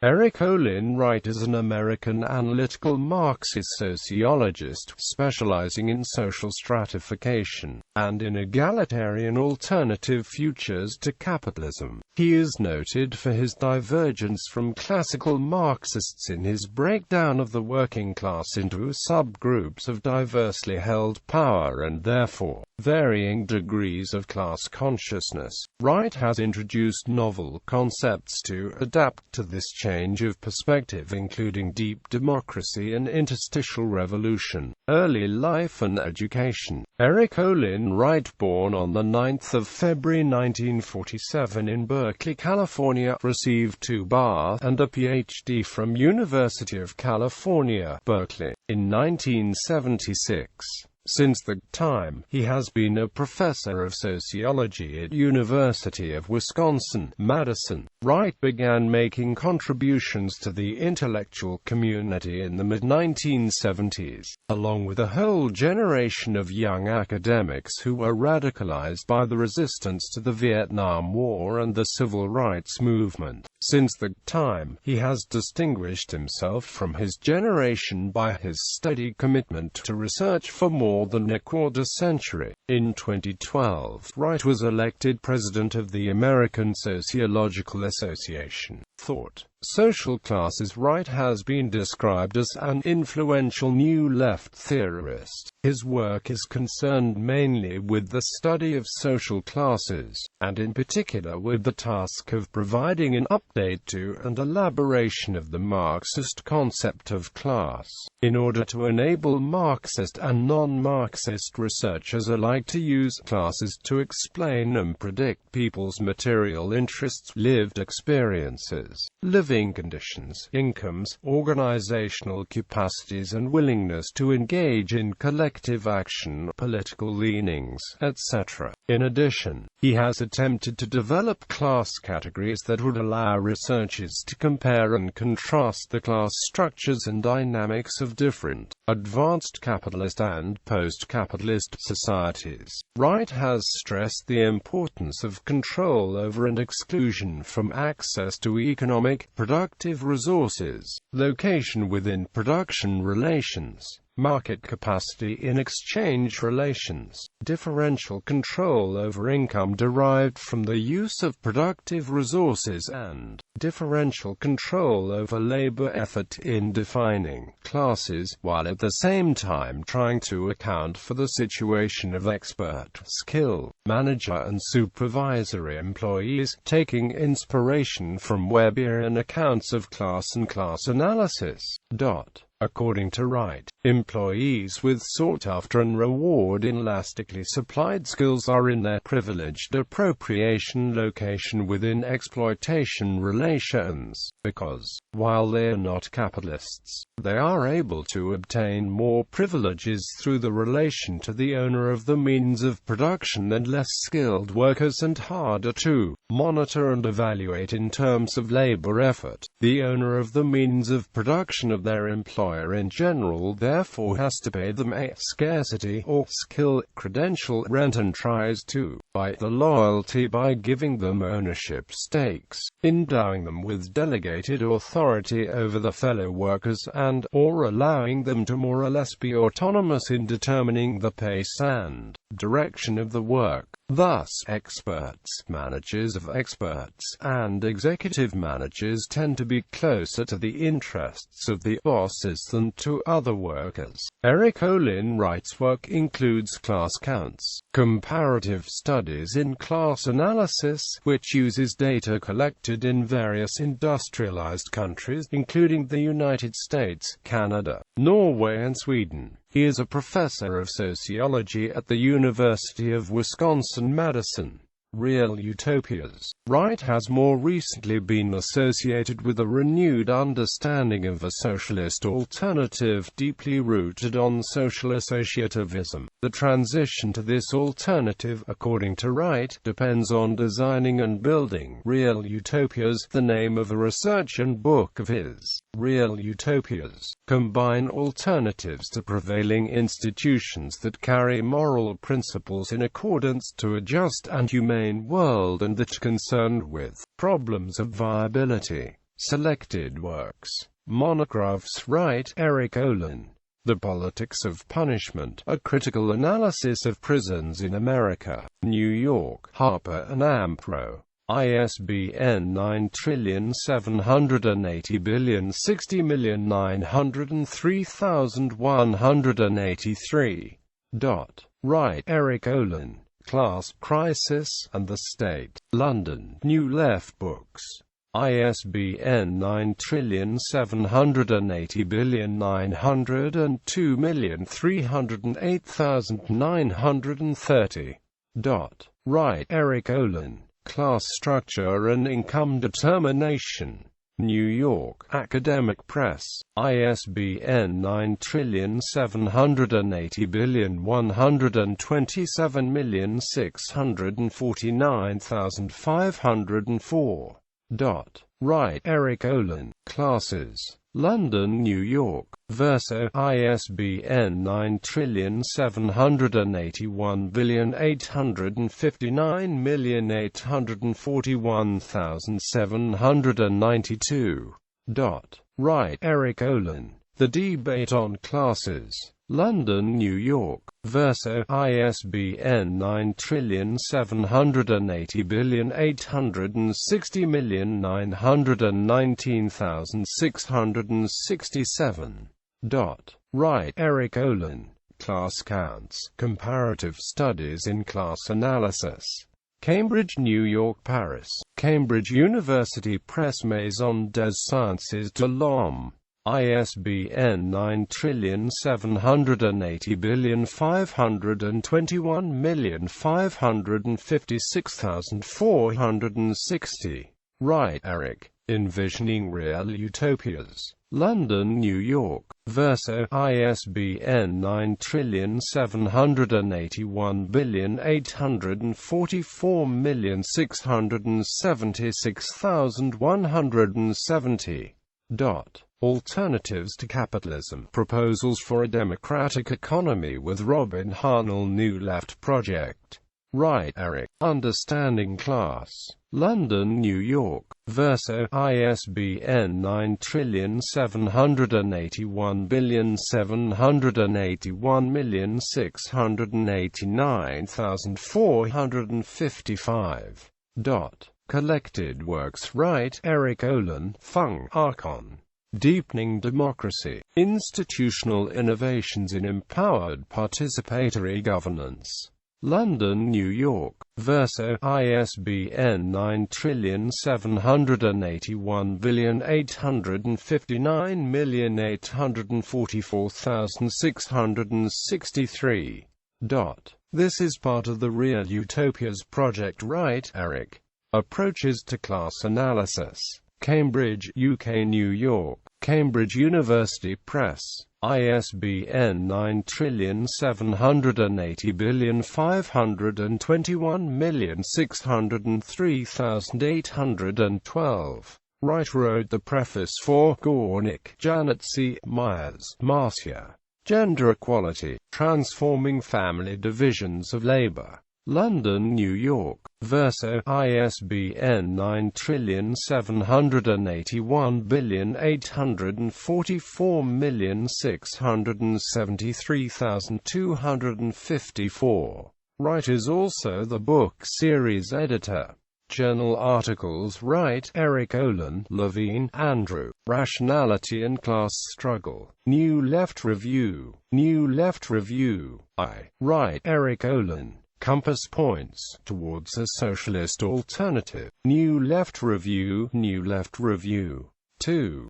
Erik Olin Wright is an American analytical Marxist sociologist, specializing in social stratification, and in egalitarian alternative futures to capitalism. He is noted for his divergence from classical Marxists in his breakdown of the working class into subgroups of diversely held power and therefore varying degrees of class consciousness. Wright has introduced novel concepts to adapt to this change of perspective, including deep democracy and interstitial revolution, early life and education. Erik Olin Wright, born on the 9th of February 1947 in Berkeley, California, received 2 BA and a PhD from University of California, Berkeley, in 1976. Since that time, he has been a professor of sociology at University of Wisconsin-Madison. Wright began making contributions to the intellectual community in the mid-1970s, along with a whole generation of young academics who were radicalized by the resistance to the Vietnam War and the Civil Rights Movement. Since that time, he has distinguished himself from his generation by his steady commitment to research for more than a quarter-century. In 2012, Wright was elected president of the American Sociological Association. Thought. Social classes. Wright has been described as an influential New Left theorist. His work is concerned mainly with the study of social classes, and in particular with the task of providing an update to and elaboration of the Marxist concept of class, in order to enable Marxist and non-Marxist researchers alike to use classes to explain and predict people's material interests, lived experiences, living conditions, incomes, organizational capacities and willingness to engage in collective action, political leanings, etc. In addition, he has attempted to develop class categories that would allow researchers to compare and contrast the class structures and dynamics of different, advanced capitalist and post-capitalist societies. Wright has stressed the importance of control over and exclusion from access to economic, productive resources, location within production relations, market capacity in exchange relations, differential control over income derived from the use of productive resources, and differential control over labor effort in defining classes, while at the same time trying to account for the situation of expert, skill, manager and supervisory employees, taking inspiration from Weberian accounts of class and class analysis. According to Wright, employees with sought-after and reward inelastically supplied skills are in their privileged appropriation location within exploitation relations, because, while they are not capitalists, they are able to obtain more privileges through the relation to the owner of the means of production than less skilled workers, and harder to monitor and evaluate in terms of labor effort. The owner of the means of production of their employer in general therefore has to pay them a scarcity or skill credential rent and tries to buy the loyalty by giving them ownership stakes, endowing them with delegated authority over the fellow workers, and or allowing them to more or less be autonomous in determining the pace and direction of the work. Thus, experts, managers of experts, and executive managers tend to be closer to the interests of the bosses than to other workers. Erik Olin Wright's work includes class counts, comparative studies in class analysis, which uses data collected in various industrialized countries, including the United States, Canada, Norway and Sweden. He is a professor of sociology at the University of Wisconsin-Madison. Real utopias. Wright has more recently been associated with a renewed understanding of a socialist alternative deeply rooted on social associativism. The transition to this alternative, according to Wright, depends on designing and building real utopias. The name of a research and book of his, Real Utopias, combine alternatives to prevailing institutions that carry moral principles in accordance to a just and humane world and that are concerned with problems of viability, Selected works. Monographs. Wright, Erik Olin. The Politics of Punishment, A Critical Analysis of Prisons in America. New York, Harper & Ampro. ISBN 9780609033183. Wright, Erik Olin. Class, Crisis, and the State. London, New Left Books. ISBN 9780902308930. Wright, Erik Olin. Class Structure and Income Determination. New York, Academic Press. ISBN 9780127649504. Wright, Erik Olin. Classes. London, New York. Verso. ISBN 9781859841792. Wright, Erik Olin. The Debate on Classes. London, New York. Verso. ISBN 9780880919667. Wright, Erik Olin. Class Counts, Comparative Studies in Class Analysis. Cambridge, New York, Paris. Cambridge University Press, Maison des Sciences de l'Homme. ISBN 9780521556460. Wright, Erik. Envisioning Real Utopias. London, New York. Verso. ISBN 9781844676170. Alternatives to Capitalism. Proposals for a Democratic Economy with Robin Harnell. New Left Project. Wright, Erik. Understanding Class. London, New York. Verso. ISBN 9781781689455. Collected Works. Wright, Erik Olin. Fung, Archon. Deepening Democracy. Institutional Innovations in Empowered Participatory Governance. London, New York. Verso. ISBN 9781859844663. This is part of the Real Utopias Project. Wright, Erik. Approaches to Class Analysis. Cambridge, UK, New York. Cambridge University Press. ISBN 9780521603812. Wright wrote the preface for Gornick, Janet C. Myers, Marcia. Gender Equality, Transforming Family Divisions of Labor. London, New York. Verso. ISBN 9781844673254. Wright is also the book series editor. Journal articles. Wright, Erik Olin. Levine, Andrew. Rationality and Class Struggle. New Left Review. New Left Review. Wright, Erik Olin. Compass Points Towards a Socialist Alternative. New Left Review. New Left Review. 2.